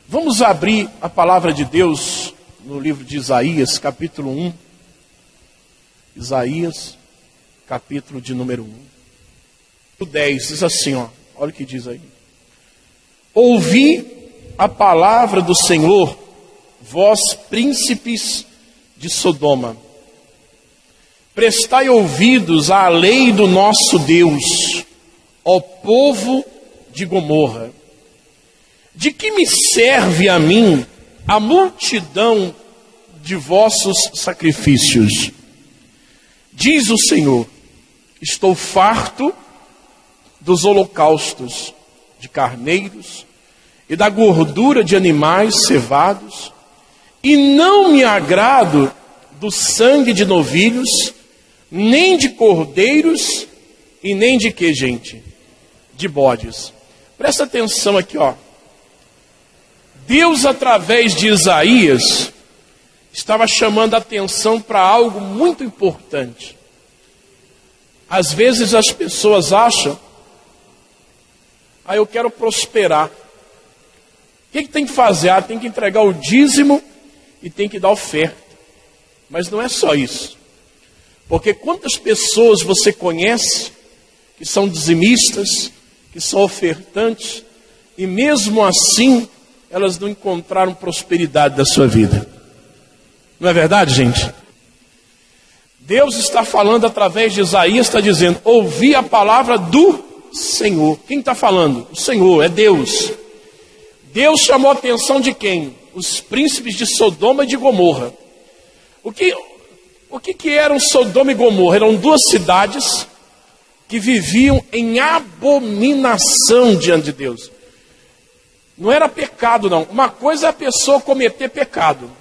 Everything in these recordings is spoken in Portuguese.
Vamos abrir a palavra de Deus no livro de Isaías, capítulo 1. Isaías, capítulo de número 1. O 10 diz assim, olha o que diz aí. Ouvi a palavra do Senhor, vós príncipes de Sodoma. Prestai ouvidos à lei do nosso Deus, ó povo de Gomorra. De que me serve a mim a multidão de vossos sacrifícios? Diz o Senhor, estou farto dos holocaustos de carneiros e da gordura de animais cevados, e não me agrado do sangue de novilhos, nem de cordeiros, e nem de que, gente? De bodes. Presta atenção aqui, Deus, através de Isaías, estava chamando a atenção para algo muito importante. Às vezes as pessoas acham, eu quero prosperar. O que tem que fazer? Tem que entregar o dízimo e tem que dar oferta. Mas não é só isso. Porque quantas pessoas você conhece que são dizimistas, que são ofertantes, e mesmo assim elas não encontraram prosperidade da sua vida. Não é verdade, gente? Deus está falando através de Isaías, está dizendo, ouvi a palavra do Senhor. Quem está falando? O Senhor, é Deus. Deus chamou a atenção de quem? Os príncipes de Sodoma e de Gomorra. O que eram Sodoma e Gomorra? Eram duas cidades que viviam em abominação diante de Deus. Não era pecado, não. Uma coisa é a pessoa cometer pecado.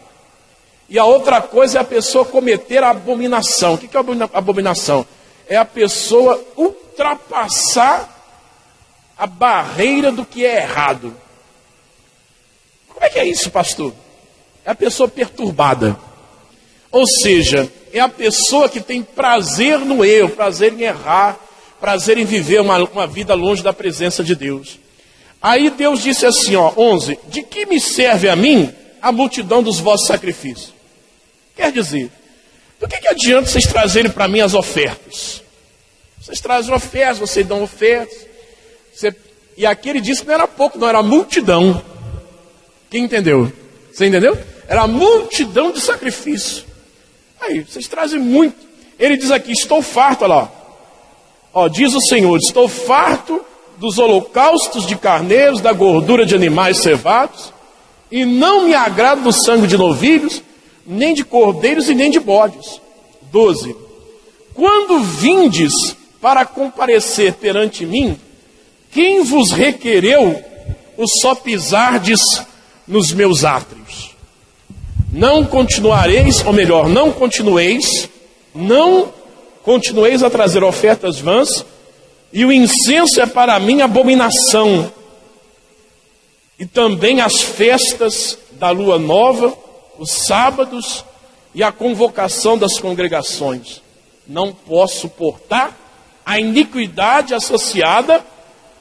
E a outra coisa é a pessoa cometer a abominação. O que é abominação? É a pessoa ultrapassar a barreira do que é errado. Como é que é isso, pastor? É a pessoa perturbada. Ou seja, é a pessoa que tem prazer no erro, prazer em errar, prazer em viver uma vida longe da presença de Deus. Aí Deus disse assim, 11, de que me serve a mim a multidão dos vossos sacrifícios? Quer dizer, do que adianta vocês trazerem para mim as ofertas? Vocês trazem ofertas, vocês dão ofertas. E aqui ele disse que não era pouco, não, era multidão. Quem entendeu? Você entendeu? Era multidão de sacrifício. Aí, vocês trazem muito. Ele diz aqui, estou farto, olha lá. Diz o Senhor, estou farto dos holocaustos de carneiros, da gordura de animais cevados, e não me agrada do sangue de novilhos, nem de cordeiros e nem de bodes. 12. Quando vindes para comparecer perante mim, quem vos requereu o só pisardes nos meus átrios? Não continueis a trazer ofertas vãs, e o incenso é para mim abominação, e também as festas da lua nova, os sábados e a convocação das congregações. Não posso suportar a iniquidade associada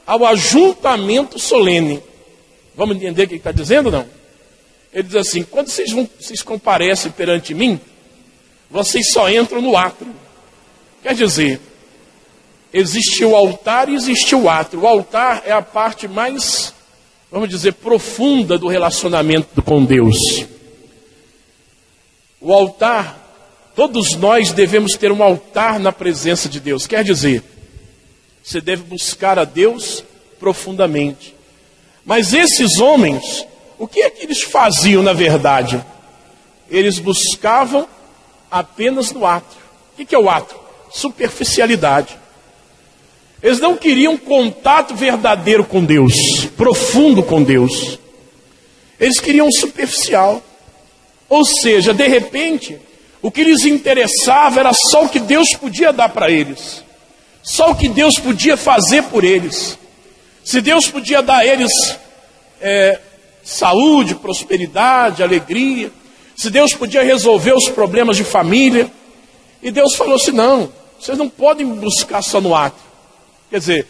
ao ajuntamento solene. Vamos entender o que ele está dizendo, não? Ele diz assim, quando vocês comparecem perante mim, vocês só entram no átrio. Quer dizer, existe o altar e existe o átrio. O altar é a parte mais, vamos dizer, profunda do relacionamento com Deus. O altar, todos nós devemos ter um altar na presença de Deus. Quer dizer, você deve buscar a Deus profundamente. Mas esses homens, o que é que eles faziam na verdade? Eles buscavam apenas no átrio. O que é o átrio? Superficialidade. Eles não queriam contato verdadeiro com Deus, profundo com Deus. Eles queriam superficial. Ou seja, de repente, o que lhes interessava era só o que Deus podia dar para eles. Só o que Deus podia fazer por eles. Se Deus podia dar a eles saúde, prosperidade, alegria. Se Deus podia resolver os problemas de família. E Deus falou assim, não, vocês não podem buscar só no átrio. Quer dizer,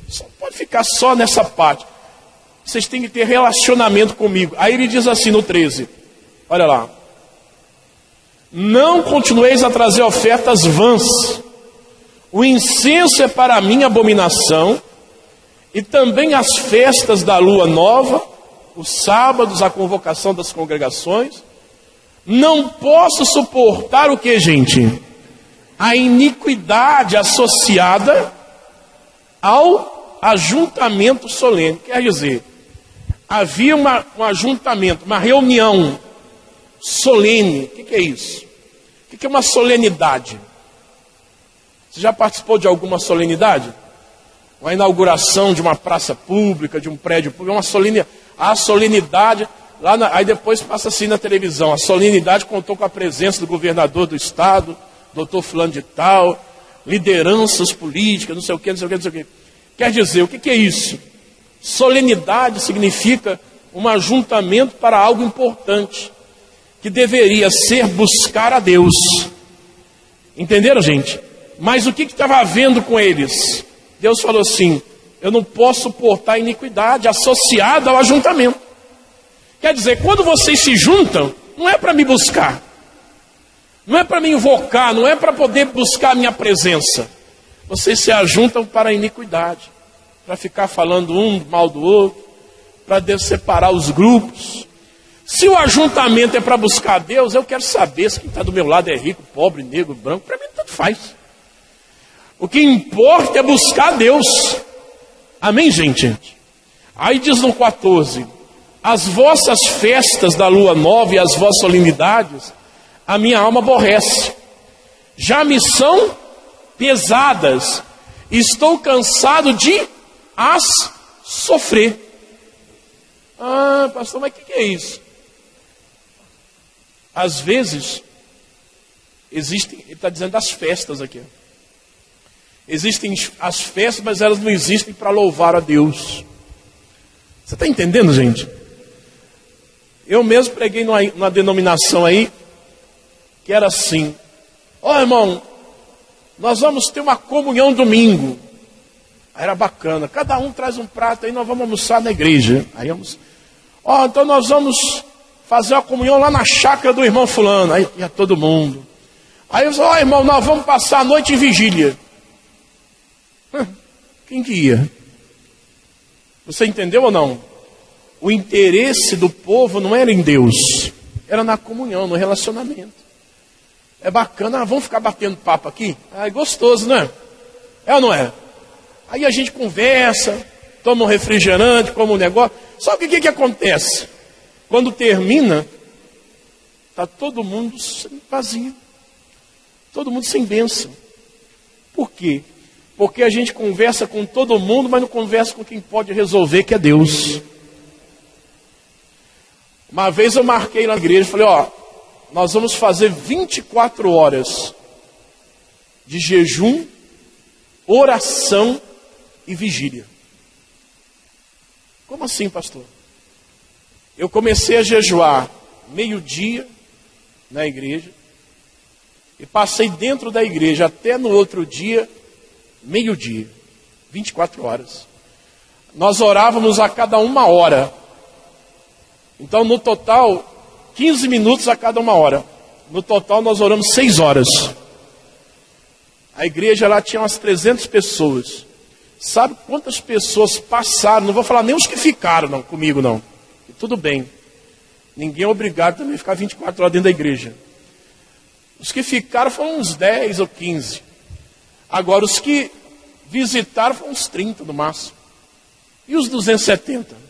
só pode ficar só nessa parte. vocês têm que ter relacionamento comigo. Aí ele diz assim no 13, olha lá. Não continueis a trazer ofertas vãs. O incenso é para mim abominação, e também as festas da lua nova, os sábados, a convocação das congregações. Não posso suportar o que, gente? A iniquidade associada ao ajuntamento solene. Quer dizer, havia um ajuntamento, uma reunião solene. O que é isso? O que é uma solenidade? Você já participou de alguma solenidade? Uma inauguração de uma praça pública, de um prédio público, uma solenidade. A solenidade, aí depois passa assim na televisão, a solenidade contou com a presença do governador do estado, doutor fulano de tal, lideranças políticas, não sei o que, não sei o que, não sei o que. Quer dizer, o que é isso? Solenidade significa um ajuntamento para algo importante, que deveria ser buscar a Deus. Entenderam, gente? Mas o que estava havendo com eles? Deus falou assim, eu não posso suportar a iniquidade associada ao ajuntamento. Quer dizer, quando vocês se juntam, não é para me buscar, não é para me invocar, não é para poder buscar a minha presença. Vocês se ajuntam para a iniquidade, para ficar falando um mal do outro, para separar os grupos. Se o ajuntamento é para buscar a Deus, eu quero saber se quem está do meu lado é rico, pobre, negro, branco, para mim tanto faz. O que importa é buscar a Deus. Amém, gente? Aí diz no 14, as vossas festas da lua nova e as vossas solenidades, a minha alma aborrece. Já me são pesadas, estou cansado de as sofrer. Ah, pastor, mas o que é isso? Às vezes, existem, ele está dizendo das festas aqui. Existem as festas, mas elas não existem para louvar a Deus. Você está entendendo, gente? Eu mesmo preguei numa denominação aí, que era assim, ó irmão, nós vamos ter uma comunhão domingo. Aí era bacana, cada um traz um prato, aí nós vamos almoçar na igreja. Aí vamos, então nós vamos fazer uma comunhão lá na chácara do irmão fulano. Aí ia todo mundo. Aí eu disse, irmão, nós vamos passar a noite em vigília. Quem que ia? Você entendeu ou não? O interesse do povo não era em Deus, era na comunhão, no relacionamento. É bacana, vamos ficar batendo papo aqui? É gostoso, não é? É ou não é? Aí a gente conversa, toma um refrigerante, come um negócio. Sabe o que acontece? Quando termina, está todo mundo vazio. Todo mundo sem bênção. Por quê? Porque a gente conversa com todo mundo, mas não conversa com quem pode resolver, que é Deus. Uma vez eu marquei na igreja e falei, nós vamos fazer 24 horas de jejum, oração e vigília. Como assim, pastor? Eu comecei a jejuar meio-dia na igreja e passei dentro da igreja até no outro dia, meio-dia, 24 horas. Nós orávamos a cada 1 hora. Então, no total, 15 minutos a cada 1 hora. No total, nós oramos 6 horas. A igreja lá tinha umas 300 pessoas. Sabe quantas pessoas passaram? Não vou falar nem os que ficaram não, comigo, não. E tudo bem. Ninguém é obrigado também a ficar 24 horas dentro da igreja. Os que ficaram foram uns 10 ou 15. Agora, os que visitaram foram uns 30 no máximo. E os 270?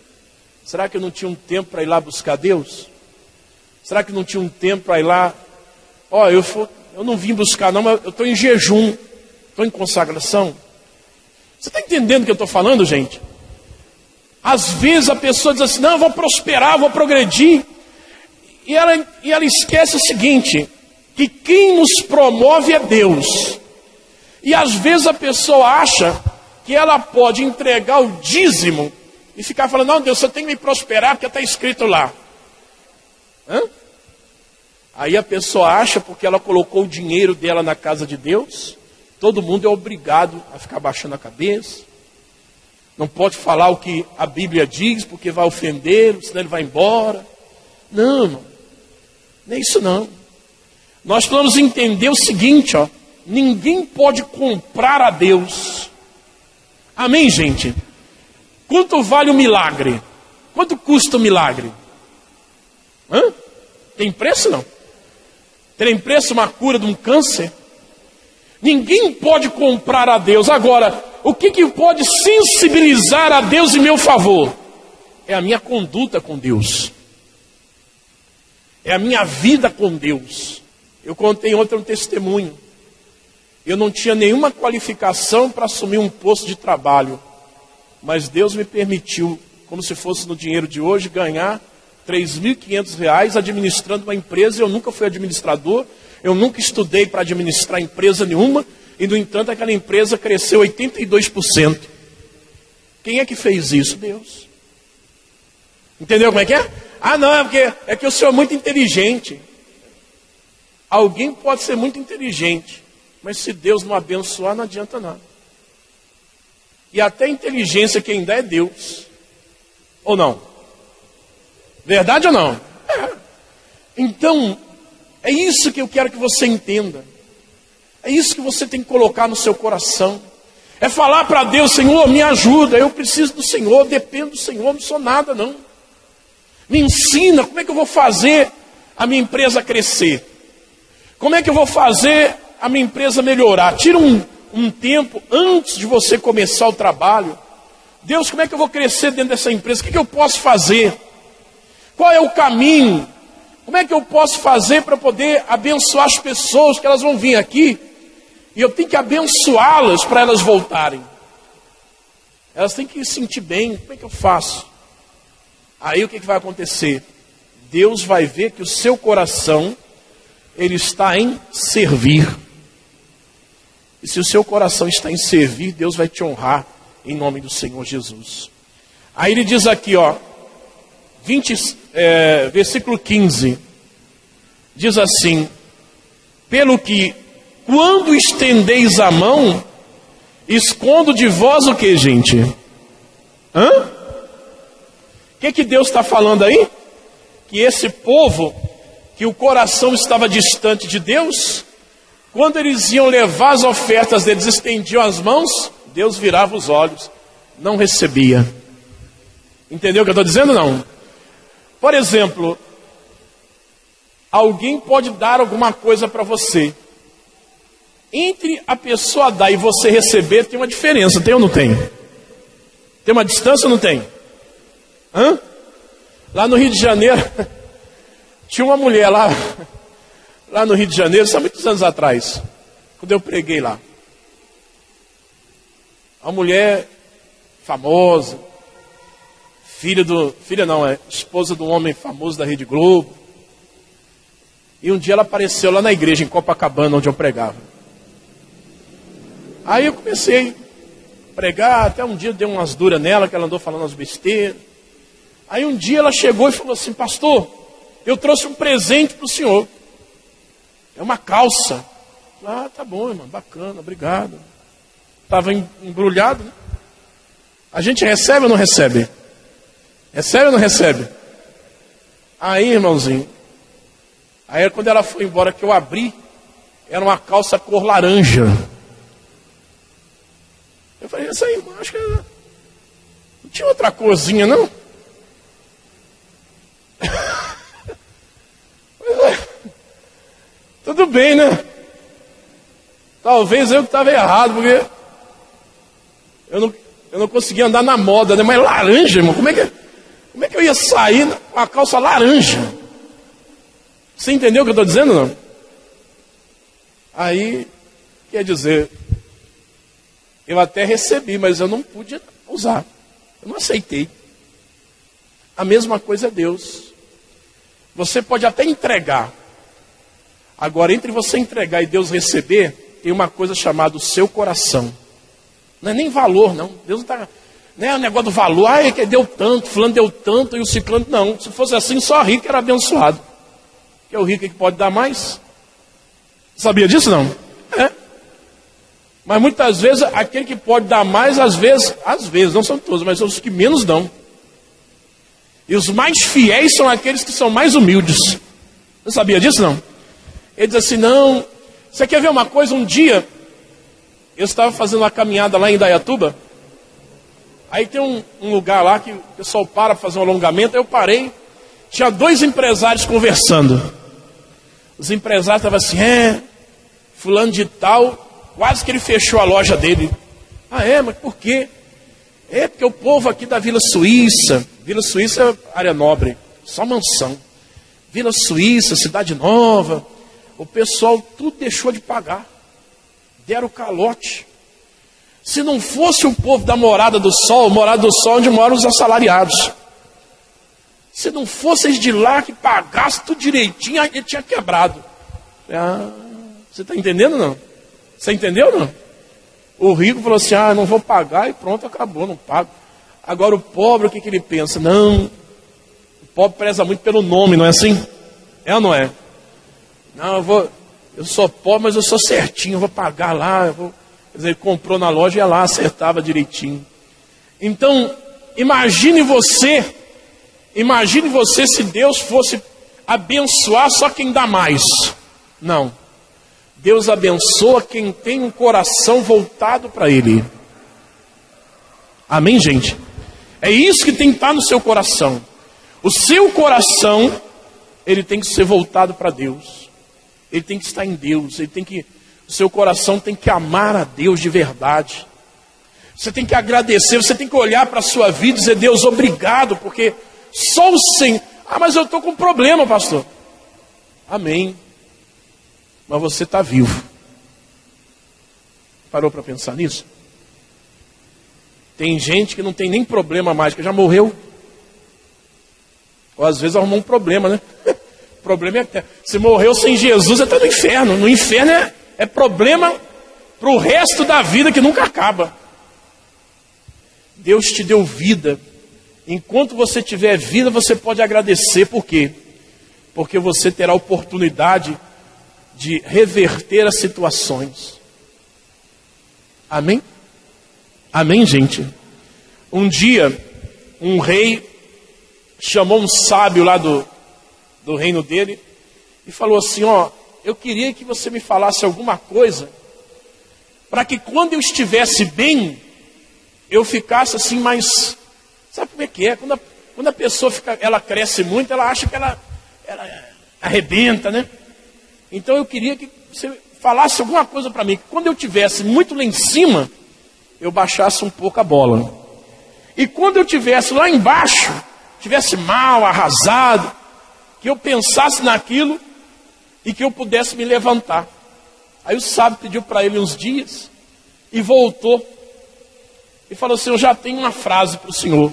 Será que eu não tinha um tempo para ir lá buscar Deus? Será que não tinha um tempo para ir lá? Eu não vim buscar não, mas eu estou em jejum. Estou em consagração. Você está entendendo o que eu estou falando, gente? Às vezes a pessoa diz assim, não, eu vou prosperar, vou progredir. E ela esquece o seguinte, que quem nos promove é Deus. E às vezes a pessoa acha que ela pode entregar o dízimo e ficar falando, não, Deus, você tem que me prosperar porque está escrito lá. Aí a pessoa acha, porque ela colocou o dinheiro dela na casa de Deus, todo mundo é obrigado a ficar baixando a cabeça. Não pode falar o que a Bíblia diz, porque vai ofender, senão ele vai embora. Não, irmão. Não é isso não. Nós precisamos entender o seguinte, ó. Ninguém pode comprar a Deus. Amém, gente? Quanto vale o milagre? Quanto custa o milagre? Hã? Tem preço não? Tem preço uma cura de um câncer? Ninguém pode comprar a Deus. Agora, o que pode sensibilizar a Deus em meu favor? É a minha conduta com Deus. É a minha vida com Deus. Eu contei ontem um testemunho. Eu não tinha nenhuma qualificação para assumir um posto de trabalho. Mas Deus me permitiu, como se fosse no dinheiro de hoje, ganhar R$3.500 administrando uma empresa. Eu nunca fui administrador. Eu nunca estudei para administrar empresa nenhuma. E, no entanto, aquela empresa cresceu 82%. Quem é que fez isso? Deus. Entendeu como é que é? Ah, não, é que o senhor é muito inteligente. Alguém pode ser muito inteligente, mas se Deus não abençoar, não adianta nada. E até a inteligência quem dá é Deus. Ou não? Verdade ou não? É. Então, é isso que eu quero que você entenda. É isso que você tem que colocar no seu coração. É falar para Deus: Senhor, me ajuda, eu preciso do Senhor, dependo do Senhor, não sou nada não. Me ensina como é que eu vou fazer a minha empresa crescer. Como é que eu vou fazer a minha empresa melhorar? Tira um tempo antes de você começar o trabalho. Deus, como é que eu vou crescer dentro dessa empresa? O que eu posso fazer? Qual é o caminho? Como é que eu posso fazer para poder abençoar as pessoas que elas vão vir aqui? E eu tenho que abençoá-las para elas voltarem. Elas têm que se sentir bem. Como é que eu faço? Aí o que vai acontecer? Deus vai ver que o seu coração, ele está em servir. E se o seu coração está em servir, Deus vai te honrar em nome do Senhor Jesus. Aí ele diz aqui, ó, versículo 15, diz assim: pelo que, quando estendeis a mão, escondo de vós o que, gente? O que Deus está falando aí? Que esse povo, que o coração estava distante de Deus, quando eles iam levar as ofertas deles, estendiam as mãos, Deus virava os olhos, não recebia. Entendeu o que eu estou dizendo? Não. Por exemplo, alguém pode dar alguma coisa para você. Entre a pessoa dar e você receber, tem uma diferença, tem ou não tem? Tem uma distância ou não tem? Lá no Rio de Janeiro, tinha uma mulher lá no Rio de Janeiro, isso há muitos anos atrás, quando eu preguei lá. Uma mulher famosa, esposa de um homem famoso da Rede Globo. E um dia ela apareceu lá na igreja, em Copacabana, onde eu pregava. Aí eu comecei a pregar, até um dia dei umas duras nela, que ela andou falando umas besteiras. Aí um dia ela chegou e falou assim: pastor, eu trouxe um presente para o senhor. É uma calça. Ah, tá bom, irmão, bacana, obrigado. Estava embrulhado, né? A gente recebe ou não recebe? Recebe ou não recebe? Aí, irmãozinho, aí quando ela foi embora, que eu abri, era uma calça cor laranja. Eu falei: essa aí, irmão, acho que não tinha outra corzinha, não? Tudo bem, né? Talvez eu que estava errado, porque eu não conseguia andar na moda, né? Mas laranja, irmão, como é que eu ia sair com a calça laranja? Você entendeu o que eu estou dizendo, não? Aí, quer dizer, eu até recebi, mas eu não pude usar. Eu não aceitei. A mesma coisa é Deus. Você pode até entregar. Agora, entre você entregar e Deus receber, tem uma coisa chamada o seu coração. Não é nem valor, não. Deus não está... Não é o negócio do valor. Ah, é que deu tanto, fulano deu tanto e o ciclano... Não, se fosse assim, só rico era abençoado. Porque o rico é que pode dar mais. Sabia disso, não? É. Mas muitas vezes, aquele que pode dar mais, às vezes, não são todos, mas são os que menos dão. E os mais fiéis são aqueles que são mais humildes. Você sabia disso, não? Ele diz assim, não, você quer ver uma coisa? Um dia, eu estava fazendo uma caminhada lá em Indaiatuba. Aí tem um lugar lá que o pessoal para fazer um alongamento. Aí eu parei, tinha 2 empresários conversando. Os empresários estavam assim, fulano de tal, quase que ele fechou a loja dele. Ah, mas por quê? Porque o povo aqui da Vila Suíça é área nobre, só mansão. Vila Suíça, Cidade Nova, o pessoal tudo deixou de pagar. Deram calote. Se não fosse o povo da Morada do Sol onde moram os assalariados. Se não fosse eles de lá que pagasse tudo direitinho, ele tinha quebrado. Você está entendendo, não? Você entendeu, não? O rico falou assim, não vou pagar e pronto, acabou, não pago. Agora o pobre, o que ele pensa? Não, o pobre preza muito pelo nome, não é assim? É ou não é? Não, eu sou pobre, mas eu sou certinho, eu vou pagar lá. Quer dizer, ele comprou na loja e ia lá, acertava direitinho. Então, imagine você se Deus fosse abençoar só quem dá mais. Não. Deus abençoa quem tem um coração voltado para Ele. Amém, gente? É isso que tem que estar no seu coração. O seu coração, ele tem que ser voltado para Deus. Ele tem que estar em Deus. O seu coração tem que amar a Deus de verdade. Você tem que agradecer, você tem que olhar para a sua vida e dizer, Deus, obrigado, porque só o Senhor... mas eu estou com um problema, pastor. Amém. Mas você está vivo. Parou para pensar nisso? Tem gente que não tem nem problema mais, que já morreu. Ou às vezes arrumou um problema, né? O problema é que se morreu sem Jesus, está no inferno. No inferno é problema para o resto da vida que nunca acaba. Deus te deu vida. Enquanto você tiver vida, você pode agradecer. Por quê? Porque você terá a oportunidade de reverter as situações. Amém? Amém, gente? Um dia, um rei chamou um sábio lá do reino dele e falou assim, eu queria que você me falasse alguma coisa para que quando eu estivesse bem, eu ficasse assim mais... Sabe como é que é? Quando a pessoa ela cresce muito, ela acha que ela arrebenta, né? Então eu queria que você falasse alguma coisa para mim, que quando eu estivesse muito lá em cima, eu baixasse um pouco a bola. E quando eu estivesse lá embaixo, estivesse mal, arrasado, que eu pensasse naquilo e que eu pudesse me levantar. Aí o sábio pediu para ele uns dias e voltou. E falou assim, eu já tenho uma frase para o senhor.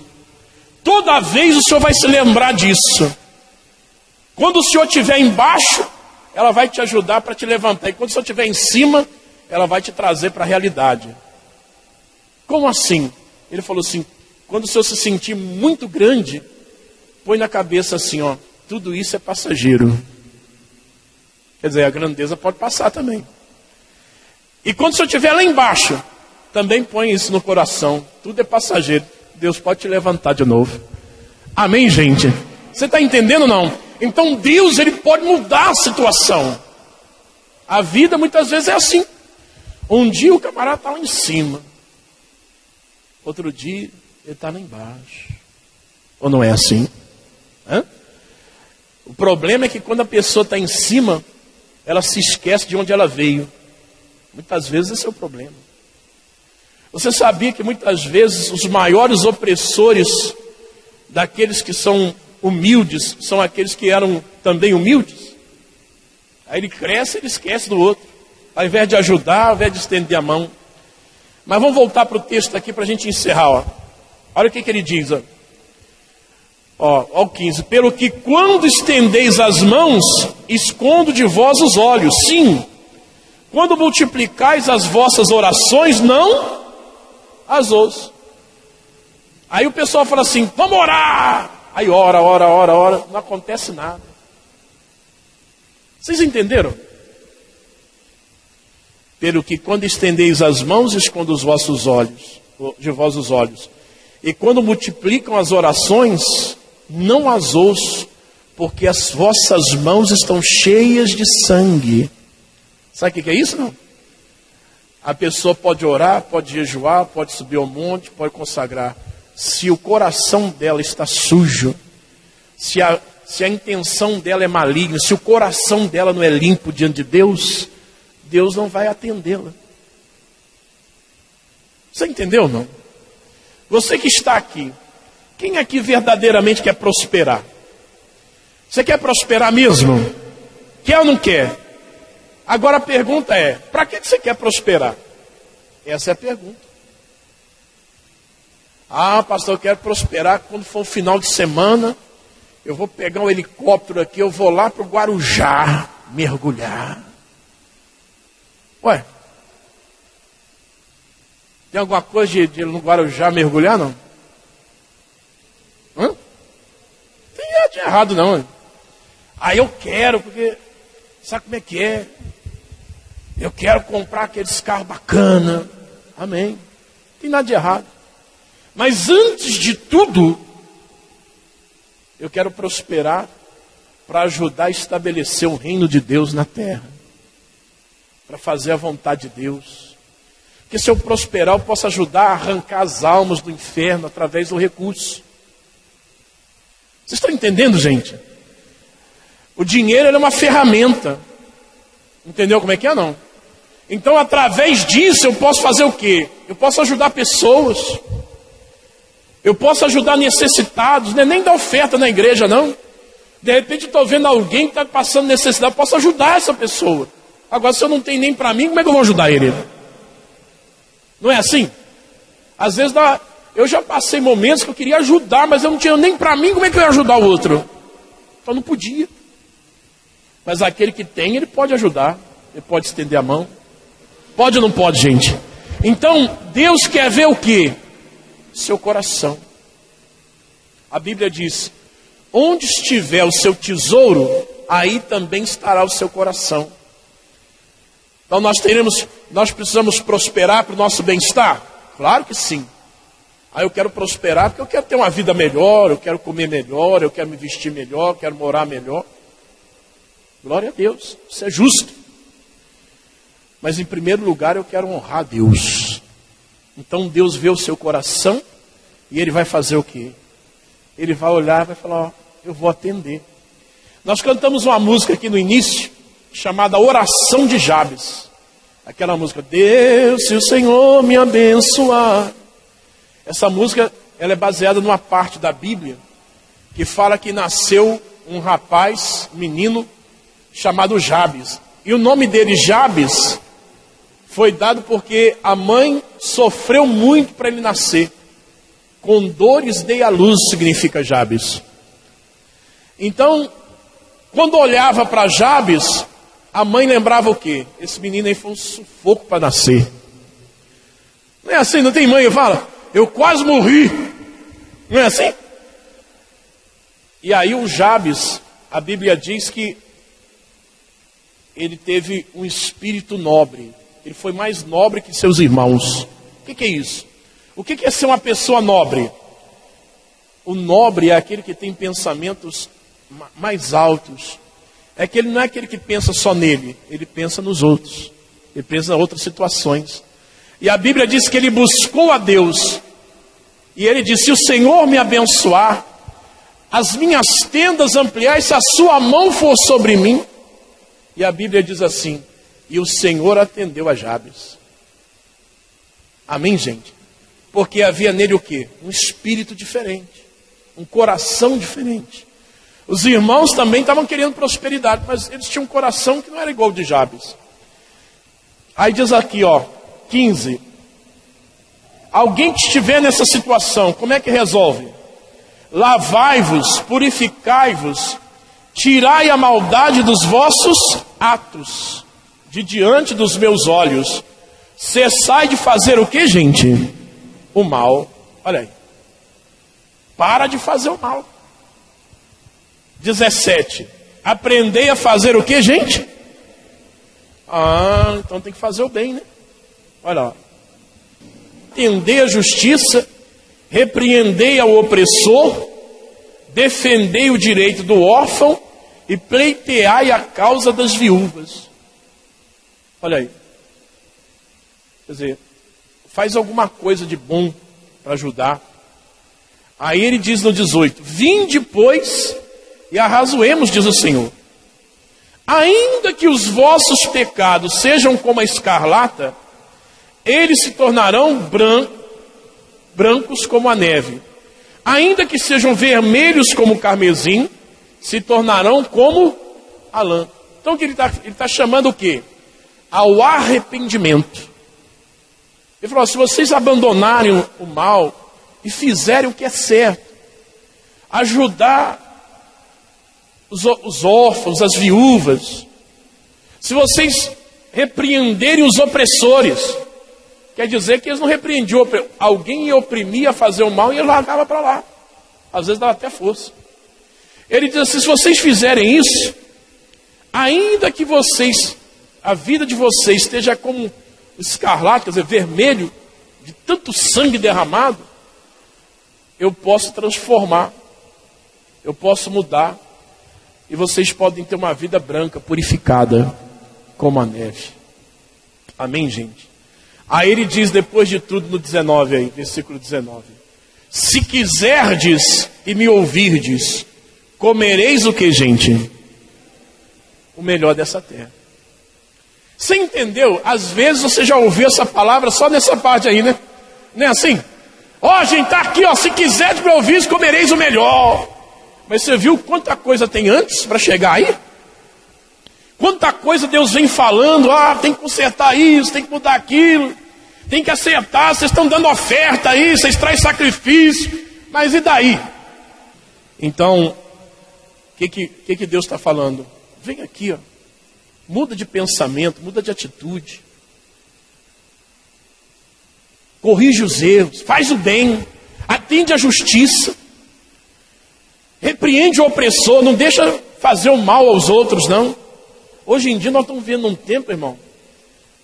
Toda vez o senhor vai se lembrar disso. Quando o senhor estiver embaixo, ela vai te ajudar para te levantar. E quando o senhor estiver em cima, ela vai te trazer para a realidade. Como assim? Ele falou assim, quando o senhor se sentir muito grande, põe na cabeça assim, tudo isso é passageiro. Quer dizer, a grandeza pode passar também. E quando o senhor estiver lá embaixo, também põe isso no coração. Tudo é passageiro. Deus pode te levantar de novo. Amém, gente? Você está entendendo ou não? Então Deus, ele pode mudar a situação. A vida muitas vezes é assim. Um dia o camarada está lá em cima. Outro dia ele está lá embaixo. Ou não é assim? O problema é que quando a pessoa está em cima, ela se esquece de onde ela veio. Muitas vezes esse é o problema. Você sabia que muitas vezes os maiores opressores daqueles que são humildes são aqueles que eram também humildes? Aí ele cresce, ele esquece do outro. Ao invés de ajudar, ao invés de estender a mão. Mas vamos voltar para o texto aqui para a gente encerrar. Olha o que ele diz. Ó, o 15. Pelo que quando estendeis as mãos, escondo de vós os olhos. Sim, quando multiplicais as vossas orações, não as ouço. Aí o pessoal fala assim, vamos orar. Aí ora, não acontece nada. Vocês entenderam? pelo que quando estendeis as mãos, escondo os vossos olhos, de vós os olhos. E quando multiplicam as orações, não as ouço, porque as vossas mãos estão cheias de sangue. Sabe o que é isso, não? A pessoa pode orar, pode jejuar, pode subir ao monte, pode consagrar. Se o coração dela está sujo, se a intenção dela é maligna, se o coração dela não é limpo diante de Deus, Deus não vai atendê-la. Você entendeu, não? Você que está aqui, quem aqui verdadeiramente quer prosperar? Você quer prosperar mesmo? Quer ou não quer? Agora a pergunta é, para que você quer prosperar? Essa é a pergunta. Ah, pastor, eu quero prosperar quando for o final de semana, eu vou pegar um helicóptero aqui, eu vou lá para o Guarujá, mergulhar. Ué, tem alguma coisa de no Guarujá mergulhar, não? Hã? Não tem nada de errado, não. Aí eu quero, porque sabe como é que é? Eu quero comprar aqueles carros bacanas. Amém. Não tem nada de errado. Mas antes de tudo, eu quero prosperar para ajudar a estabelecer o reino de Deus na terra. Para fazer a vontade de Deus. Porque se eu prosperar, eu posso ajudar a arrancar as almas do inferno através do recurso. Vocês estão entendendo, gente? O dinheiro é uma ferramenta. Entendeu como é que é, não? Então, através disso, eu posso fazer o quê? Eu posso ajudar pessoas. Eu posso ajudar necessitados. Não é nem dar oferta na igreja, não. De repente, eu estou vendo alguém que está passando necessidade. Eu posso ajudar essa pessoa. Agora, se eu não tenho nem para mim, como é que eu vou ajudar ele? Não é assim? Às vezes, eu já passei momentos que eu queria ajudar, mas eu não tinha nem para mim, como é que eu ia ajudar o outro? Então, não podia. Mas aquele que tem, ele pode ajudar. Ele pode estender a mão. Pode ou não pode, gente? Então, Deus quer ver o quê? Seu coração. A Bíblia diz, onde estiver o seu tesouro, aí também estará o seu coração. Então nós precisamos prosperar para o nosso bem-estar? Claro que sim. Aí eu quero prosperar porque eu quero ter uma vida melhor, eu quero comer melhor, eu quero me vestir melhor, eu quero morar melhor. Glória a Deus, isso é justo. Mas em primeiro lugar eu quero honrar Deus. Então Deus vê o seu coração e Ele vai fazer o quê? Ele vai olhar e vai falar, ó, eu vou atender. Nós cantamos uma música aqui no início, chamada Oração de Jabes. Aquela música, Deus, se o Senhor me abençoar. Essa música, ela é baseada numa parte da Bíblia, que fala que nasceu um rapaz, um menino, chamado Jabes. E o nome dele, Jabes, foi dado porque a mãe sofreu muito para ele nascer. Com dores dei à luz, significa Jabes. Então, quando olhava para Jabes, a mãe lembrava o quê? Esse menino aí foi um sufoco para nascer. Não é assim? Não tem mãe que fala, eu quase morri. Não é assim? E aí o Jabes, a Bíblia diz que ele teve um espírito nobre. Ele foi mais nobre que seus irmãos. O que é isso? O que é ser uma pessoa nobre? O nobre é aquele que tem pensamentos mais altos. Não é aquele que pensa só nele, ele pensa nos outros. Ele pensa em outras situações. E a Bíblia diz que ele buscou a Deus. E ele disse, se o Senhor me abençoar, as minhas tendas ampliar, se a sua mão for sobre mim. E a Bíblia diz assim, e o Senhor atendeu a Jabes. Amém, gente? Porque havia nele o quê? Um espírito diferente. Um coração diferente. Os irmãos também estavam querendo prosperidade, mas eles tinham um coração que não era igual ao de Jabes. Aí diz aqui, ó, 15. Alguém que estiver nessa situação, como é que resolve? Lavai-vos, purificai-vos, tirai a maldade dos vossos atos, de diante dos meus olhos. Cessai de fazer o que, gente? O mal. Olha aí. Para de fazer o mal. 17. Aprendei a fazer o que, gente? Ah, então tem que fazer o bem, né? Olha lá. Entendei a justiça, repreendei ao opressor, defendei o direito do órfão e pleiteai a causa das viúvas. Olha aí. Quer dizer, faz alguma coisa de bom para ajudar. Aí ele diz no 18: vinde, pois, e arrazoemos, diz o Senhor. Ainda que os vossos pecados sejam como a escarlata, eles se tornarão brancos como a neve. Ainda que sejam vermelhos como o carmesim, se tornarão como a lã. Então que ele está chamando o quê? Ao arrependimento. Ele falou: se vocês abandonarem o mal e fizerem o que é certo, ajudar os órfãos, as viúvas, se vocês repreenderem os opressores, quer dizer que eles não repreendiam, alguém ia oprimir, a fazer o mal e ele largava para lá. Às vezes dava até força. Ele diz assim: se vocês fizerem isso, ainda que a vida de vocês esteja como escarlate, quer dizer, vermelho, de tanto sangue derramado, eu posso transformar, eu posso mudar, e vocês podem ter uma vida branca, purificada, como a neve. Amém, gente? Aí ele diz, depois de tudo, no 19 aí, versículo 19: se quiserdes e me ouvirdes, comereis o que, gente? O melhor dessa terra. Você entendeu? Às vezes você já ouviu essa palavra só nessa parte aí, né? Não é assim? Ó, gente, tá aqui, ó, se quiserdes me ouvirdes, comereis o melhor. Mas você viu quanta coisa tem antes para chegar aí? Quanta coisa Deus vem falando: ah, tem que consertar isso, tem que mudar aquilo, tem que acertar, vocês estão dando oferta aí, vocês trazem sacrifício, mas e daí? Então, o que Deus está falando? Vem aqui, ó, muda de pensamento, muda de atitude, corrige os erros, faz o bem, atende a justiça, repreende o opressor, não deixa fazer o mal aos outros, não. Hoje em dia nós estamos vendo um tempo, irmão,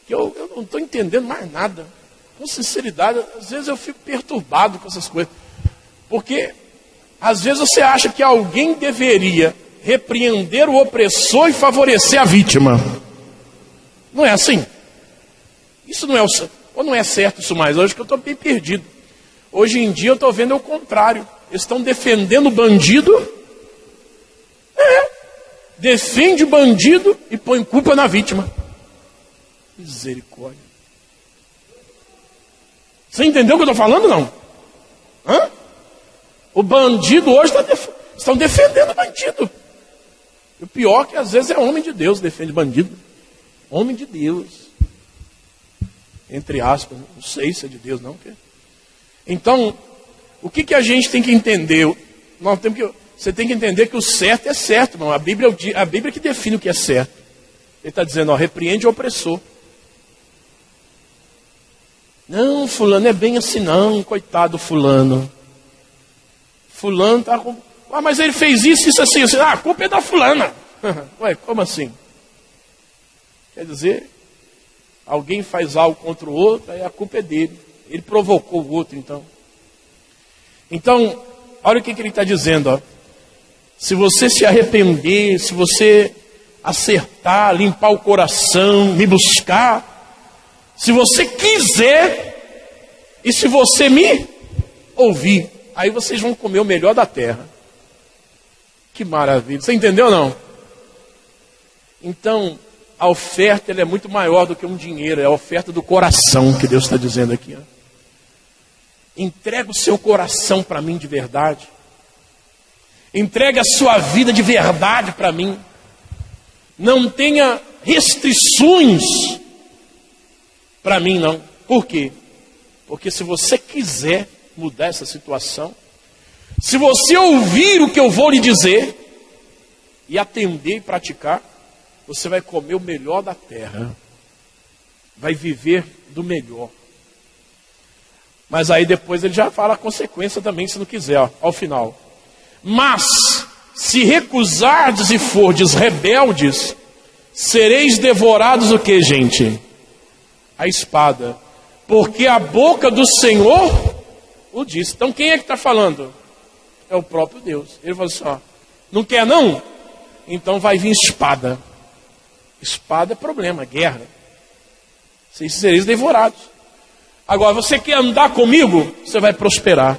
que eu não estou entendendo mais nada. Com sinceridade, às vezes eu fico perturbado com essas coisas. Porque às vezes você acha que alguém deveria repreender o opressor e favorecer a vítima. Não é assim. Isso não é ou não é certo isso mais. Hoje que eu estou bem perdido. Hoje em dia eu estou vendo o contrário. Eles estão defendendo o bandido. Defende o bandido e põe culpa na vítima. Misericórdia. Você entendeu o que eu estou falando, não? Hã? O bandido hoje estão defendendo o bandido. E o pior é que às vezes é homem de Deus que defende bandido. Homem de Deus. Entre aspas. Não sei se é de Deus, não. Então, o que a gente tem que entender? Você tem que entender que o certo é certo, irmão. A Bíblia que define o que é certo. Ele está dizendo, ó, repreende o opressor. Não, fulano é bem assim não, coitado fulano. Fulano está com... Ah, mas ele fez isso assim. Ah, a culpa é da fulana. Ué, como assim? Quer dizer, alguém faz algo contra o outro, aí a culpa é dele. Ele provocou o outro, então. Então, olha o que ele está dizendo, ó. Se você se arrepender, se você acertar, limpar o coração, me buscar, se você quiser, e se você me ouvir, aí vocês vão comer o melhor da terra. Que maravilha. Você entendeu ou não? Então, a oferta ela é muito maior do que um dinheiro. É a oferta do coração que Deus está dizendo aqui. Ó. Entrega o seu coração para mim de verdade. Entrega a sua vida de verdade para mim. Não tenha restrições para mim, não. Por quê? Porque se você quiser mudar essa situação, se você ouvir o que eu vou lhe dizer e atender e praticar, você vai comer o melhor da terra. Vai viver do melhor. Mas aí depois ele já fala a consequência também, se não quiser, ó, ao final. Mas, se recusardes e fordes rebeldes, sereis devorados o que, gente? A espada. Porque a boca do Senhor o disse. Então quem é que está falando? É o próprio Deus. Ele falou assim, ó, não quer não? Então vai vir espada. Espada é problema, guerra. Vocês sereis devorados. Agora, você quer andar comigo? Você vai prosperar.